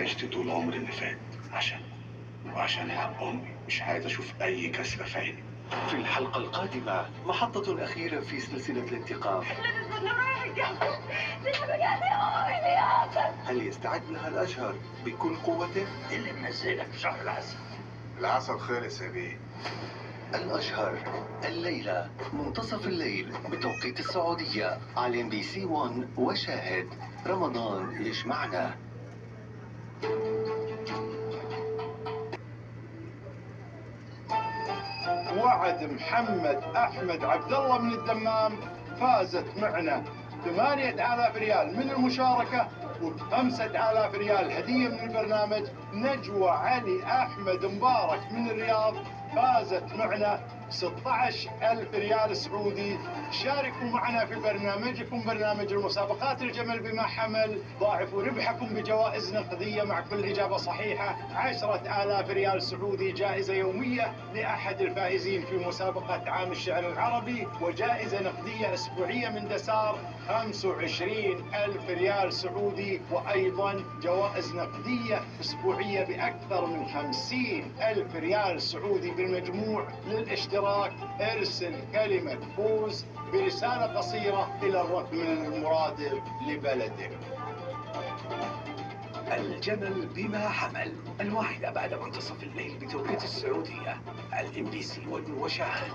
عشت طول عمري اللي فات وعشان حق أمي مش عايز أشوف أي كسرة في عيني. في الحلقة القادمة محطة أخيرة في سلسلة الانتقام. هل يستعد لها الأشهر بكل قوته؟ اللي منزلك شهر العسل. العسل خلص يا بيه. الأشهر الليلة منتصف الليل بتوقيت السعودية على MBC 1 وشاهد. رمضان يجمعنا. وعد محمد أحمد عبد الله من الدمام فازت معنا 8000 ريال من المشاركة و5000 ريال هدية من البرنامج. نجوى علي أحمد مبارك من الرياض فازت معنا 16000 ريال سعودي. شاركوا معنا في برنامجكم برنامج المسابقات الجمل بما حمل. ضاعفوا ربحكم بجوائز نقدية مع كل إجابة صحيحة. 10,000 ريال سعودي جائزة يومية لأحد الفائزين في مسابقة عام الشعر العربي، وجائزة نقدية أسبوعية من دسار 25,000 ريال سعودي، وأيضا جوائز نقدية أسبوعية بأكثر من 50,000 ريال سعودي. بالمجموع للاشتراك ارسل كلمة فوز برسالة قصيرة إلى الرقم المرادف لبلدك. الجمل بما حمل 1 بعد منتصف الليل بتوقيت السعودية على MBC 1 وشاهد.